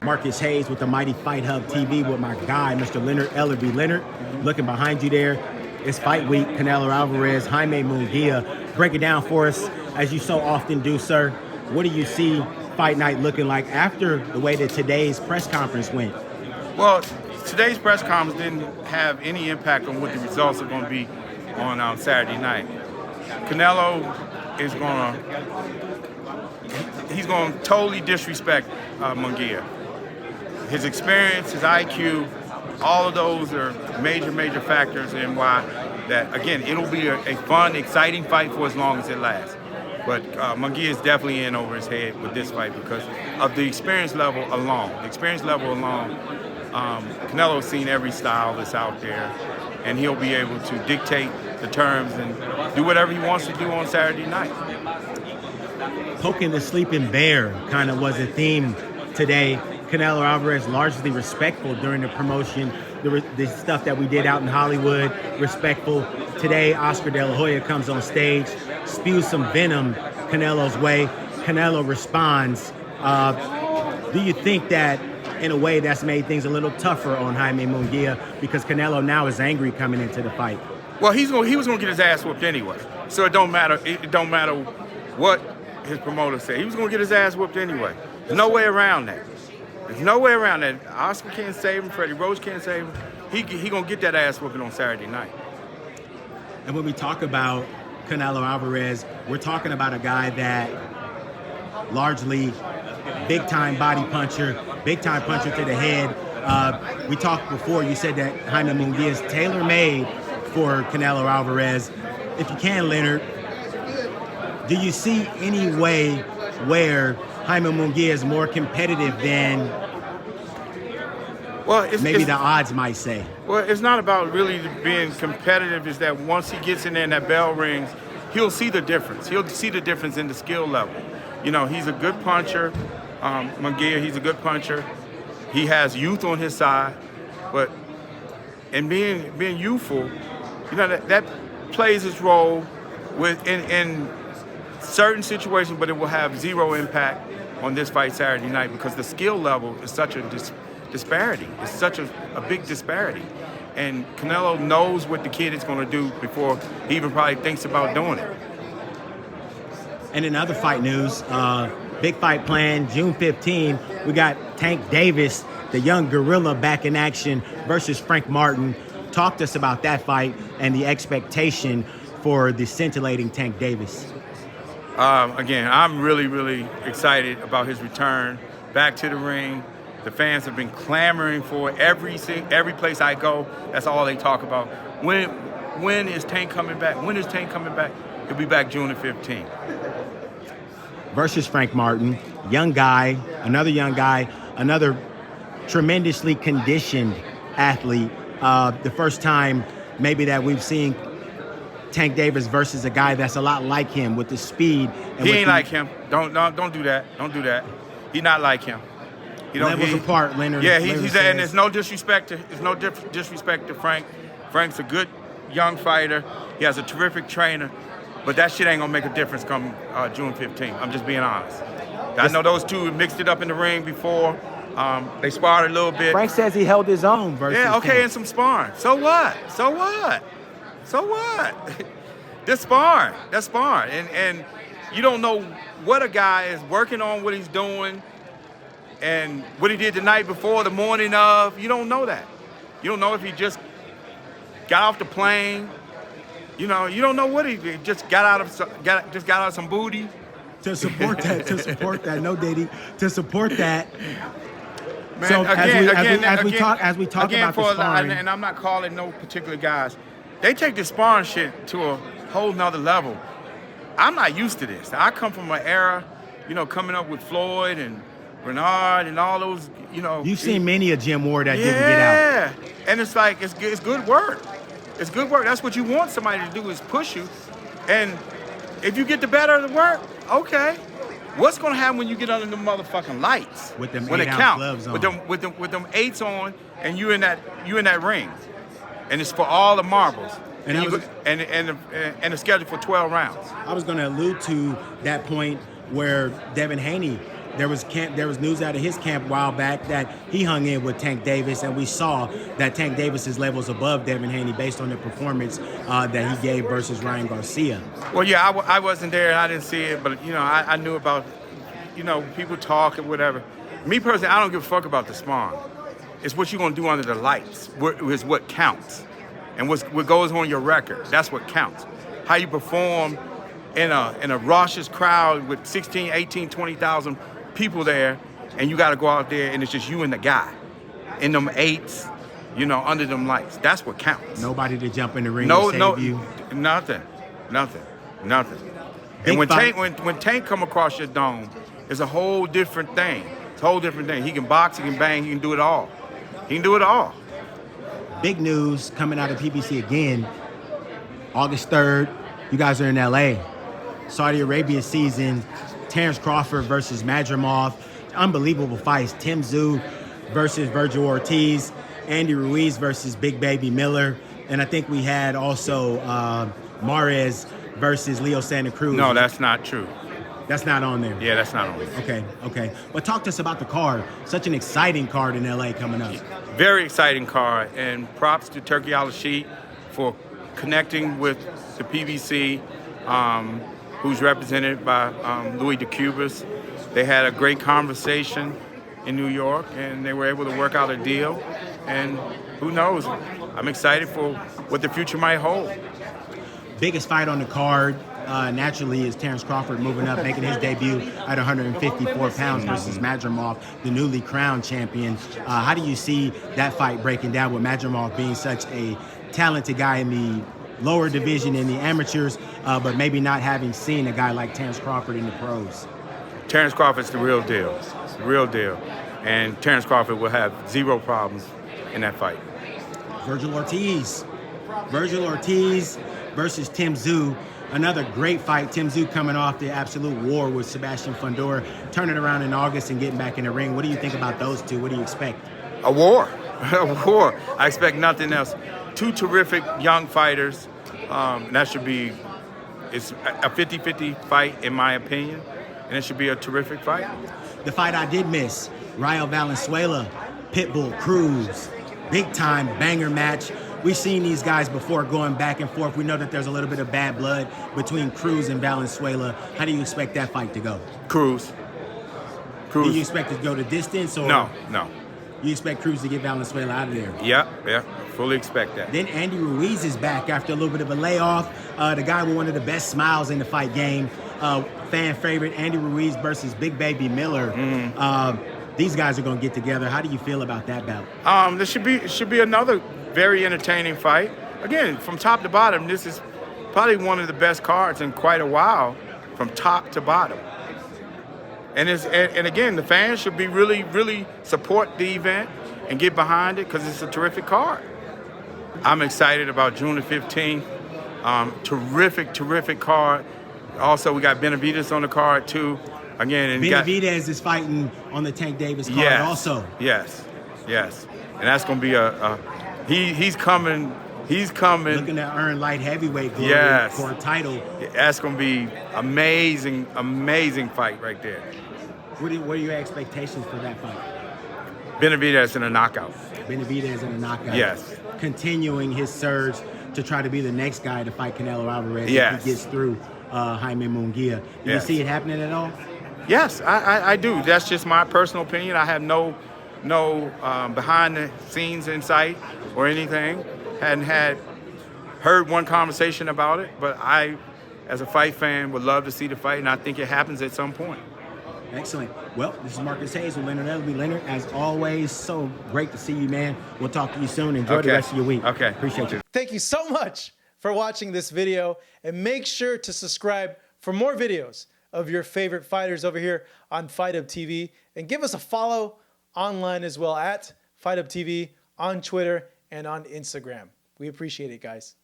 Marcus Hayes with the Mighty Fight Hub TV with my guy, Mr. Leonard Ellerbe. Leonard, looking behind you there, it's fight week. Canelo Alvarez, Jaime Munguia. Break it down for us, as you so often do, sir. What do you see fight night looking like after the way that today's press conference went? Well, today's press conference didn't have any impact on what the results are going to be on Saturday night. Canelo is he's going to totally disrespect Munguia. His experience, his IQ, all of those are major factors in why that, again, it'll be a fun, exciting fight for as long as it lasts. But Munguia is definitely in over his head with this fight because of the experience level alone. Canelo's seen every style that's out there, and he'll be able to dictate the terms and do whatever he wants to do on Saturday night. Poking the sleeping bear kind of was a theme today. Canelo Alvarez largely respectful during the promotion, the stuff that we did out in Hollywood, respectful. Today, Oscar De La Hoya comes on stage, spews some venom Canelo's way. Canelo responds. Do you think that in a way that's made things a little tougher on Jaime Munguia because Canelo now is angry coming into the fight? Well, he was going to get his ass whooped anyway, so it don't matter. It don't matter what his promoter said. He was going to get his ass whooped anyway. There's no way around that. There's no way around that. Oscar can't save him. Freddie Roach can't save him. He going to get that ass whooping on Saturday night. And when we talk about Canelo Alvarez, we're talking about a guy that largely big-time body puncher, big-time puncher to the head. We talked before, you said that Jaime Munguia is tailor-made for Canelo Alvarez. If you can, Leonard, do you see any way where Jaime Munguia is more competitive than maybe the odds might say? Well, it's not about really being competitive. It's that once he gets in there and that bell rings, he'll see the difference. He'll see the difference in the skill level. You know, he's a good puncher. Munguia, he's a good puncher. He has youth on his side, but in being youthful, you know, that plays its role in certain situations, but it will have zero impact on this fight Saturday night because the skill level is such a disparity. It's such a big disparity. And Canelo knows what the kid is going to do before he even probably thinks about doing it. And in other fight news, big fight plan, June 15, we got Tank Davis, the young gorilla, back in action versus Frank Martin. Talk to us about that fight and the expectation for the scintillating Tank Davis. Again, I'm really excited about his return back to the ring. The fans have been clamoring for it. Every place I go, that's all they talk about. When is Tank coming back? When is Tank coming back? He'll be back June the 15th. Versus Frank Martin, young guy, another tremendously conditioned athlete. The first time maybe that we've seen Tank Davis versus a guy that's a lot like him with the speed. And he ain't like him. Don't do that. Don't do that. He's not like him. Levels apart, Leonard. Yeah, Leonard and there's no disrespect to Frank. Frank's a good young fighter. He has a terrific trainer, but that shit ain't gonna make a difference come June 15th. I'm just being honest. I know those two mixed it up in the ring before. They sparred a little bit. Frank says he held his own versus okay, in some sparring. So what? That's sparring. And you don't know what a guy is working on, what he's doing, and what he did the night before, the morning of. You don't know that. You don't know if he just got off the plane. You don't know what he did. Just got out of some booty. To support that, no Diddy. To support that. Man, so as we talk about the sparring, and I'm not calling no particular guys. They take the sparring shit to a whole nother level. I'm not used to this. I come from an era, coming up with Floyd and Bernard and all those, You've seen many a gym war that didn't get out. Yeah, and it's like, it's good work. It's good work. That's what you want somebody to do, is push you. And if you get the better of the work, okay. What's gonna happen when you get under the motherfucking lights? With them when 8-ounce gloves on. With them 8s on, and you in that ring. And it's for all the marbles. And the schedule for 12 rounds. I was going to allude to that point where Devin Haney There was news out of his camp a while back that he hung in with Tank Davis, and we saw that Tank Davis's levels above Devin Haney based on the performance that he gave versus Ryan Garcia. Well, yeah, I wasn't there and I didn't see it, but I knew about, people talk and whatever. Me personally, I don't give a fuck about the sparring. It's what you're gonna do under the lights is what counts, and what goes on your record. That's what counts. How you perform in a raucous crowd with 16, 18, 20,000 people there, and you got to go out there and it's just you and the guy in them eights, under them lights. That's what counts. Nobody to jump in the ring and save you. Nothing. And when Tank come across your dome, it's a whole different thing. It's a whole different thing. He can box, he can bang, he can do it all. Big news coming out of PBC again. August 3rd, you guys are in LA. Saudi Arabia season, Terrence Crawford versus Madrimov. Unbelievable fights. Tim Tszyu versus Virgil Ortiz. Andy Ruiz versus Big Baby Miller. And I think we had also Mares versus Leo Santa Cruz. No, that's not true. That's not on there. Yeah, that's not on there. Okay. But talk to us about the card. Such an exciting card in LA coming up. Very exciting card, and props to Turkey Al-Rashid for connecting with the PBC, who's represented by Louis DeCubas. They had a great conversation in New York, and they were able to work out a deal. And who knows? I'm excited for what the future might hold. Biggest fight on the card, naturally, is Terrence Crawford moving up, making his debut at 154 pounds versus Madrimov, the newly crowned champion. How do you see that fight breaking down with Madrimov being such a talented guy in the lower division in the amateurs, but maybe not having seen a guy like Terrence Crawford in the pros? Terrence Crawford's the real deal. It's the real deal. And Terrence Crawford will have zero problems in that fight. Virgil Ortiz versus Tim Tszyu. Another great fight. Tim Tszyu coming off the absolute war with Sebastian Fundora, turning around in August and getting back in the ring. What do you think about those two? What do you expect? A war. A war. I expect nothing else. Two terrific young fighters. It's a 50-50 fight, in my opinion, and it should be a terrific fight. The fight I did miss, Rayo Valenzuela, Pitbull Cruz, big time banger match. We've seen these guys before going back and forth. We know that there's a little bit of bad blood between Cruz and Valenzuela. How do you expect that fight to go? Cruz. Do you expect it to go the distance? Or No. You expect Cruz to get Valenzuela out of there? Yeah, fully expect that. Then Andy Ruiz is back after a little bit of a layoff. The guy with one of the best smiles in the fight game. Fan favorite, Andy Ruiz versus Big Baby Miller. These guys are going to get together. How do you feel about that bout? This should be another very entertaining fight. Again, from top to bottom, this is probably one of the best cards in quite a while, from top to bottom. And again, the fans should be really, really support the event and get behind it, because it's a terrific card. I'm excited about June the 15th. Terrific card. Also, we got Benavidez on the card too. Again, Benavidez is fighting on the Tank Davis card also. Yes. And that's going to be he's coming. Looking to earn light heavyweight glory for a title. That's going to be amazing fight right there. What are your expectations for that fight? Benavidez in a knockout. Yes. Continuing his surge to try to be the next guy to fight Canelo Alvarez if he gets through Jaime Munguia. Do you see it happening at all? Yes, I do. That's just my personal opinion. I have no behind the scenes insight or anything. Hadn't heard one conversation about it, but I, as a fight fan, would love to see the fight, and I think it happens at some point. Excellent. Well, this is Marcus Hayes with Leonard Ellerbe. Leonard, as always, so great to see you, man. We'll talk to you soon. Enjoy the rest of your week. Okay. Appreciate you. Thank you so much for watching this video, and make sure to subscribe for more videos of your favorite fighters over here on Fight Up TV, and give us a follow online as well at Fight Up TV on Twitter and on Instagram. We appreciate it, guys.